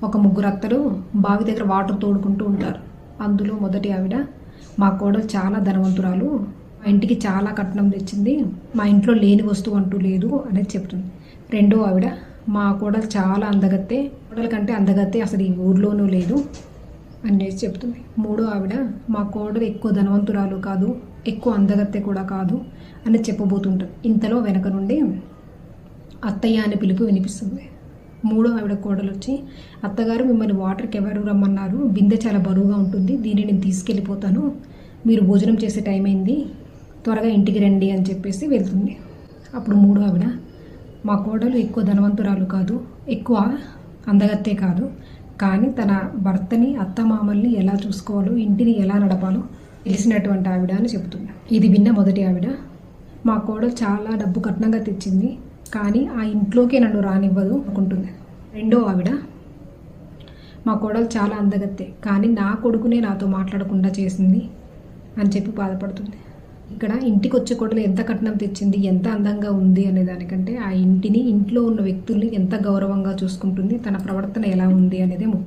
ఒక ముగ్గురు అత్తలు బావి దగ్గర వాటర్ తోడుకుంటూ ఉంటారు. అందులో మొదటి ఆవిడ, మా కోడలు చాలా ధనవంతురాలు, మా ఇంటికి చాలా కట్నం తెచ్చింది, మా ఇంట్లో లేని వస్తువు అంటూ లేదు అనేది చెప్తుంది. రెండో ఆవిడ, మా కోడలు చాలా అందగత్తే, కోడల కంటే అందగత్తే అసలు ఈ ఊర్లోనూ లేదు అనేది చెప్తుంది. మూడో ఆవిడ, మా కోడలు ఎక్కువ ధనవంతురాలు కాదు, ఎక్కువ అందగత్తె కూడా కాదు అని చెప్పబోతుంటుంది. ఇంతలో వెనక నుండి అత్తయ్య అనే పిలుపు వినిపిస్తుంది. మూడో ఆవిడ కోడలు వచ్చి, అత్తగారు మిమ్మల్ని వాటర్కి ఎవరు రమ్మన్నారు, బిందె చాలా బరువుగా ఉంటుంది, దీన్ని నేను తీసుకెళ్ళిపోతాను, మీరు భోజనం చేసే టైం అయింది, త్వరగా ఇంటికి రండి అని చెప్పేసి వెళ్తుంది. అప్పుడు మూడో ఆవిడ, మా కోడలు ఎక్కువ ధనవంతురాలు కాదు, ఎక్కువ అందగత్తే కాదు, కానీ తన భర్తని అత్తమామల్ని ఎలా చూసుకోవాలో, ఇంటిని ఎలా నడపాలో తెలిసినటువంటి ఆవిడ అని చెబుతుంది. ఇది విన్న మొదటి ఆవిడ, మా కోడలు చాలా డబ్బు కట్నంగా తెచ్చింది, కానీ ఆ ఇంట్లోకే నన్ను రానివ్వదు అనుకుంటుంది. రెండో ఆవిడ, మా కోడలు చాలా అందగత్తే, కానీ నా కొడుకునే నాతో మాట్లాడకుండా చేసింది అని చెప్పి బాధపడుతుంది. ఇక్కడ ఇంటికి వచ్చే కోడలు ఎంత కట్నం తెచ్చింది, ఎంత అందంగా ఉంది అనే దానికంటే ఆ ఇంటిని, ఇంట్లో ఉన్న వ్యక్తుల్ని ఎంత గౌరవంగా చూసుకుంటుంది, తన ప్రవర్తన ఎలా ఉంది అనేది ముఖ్యం.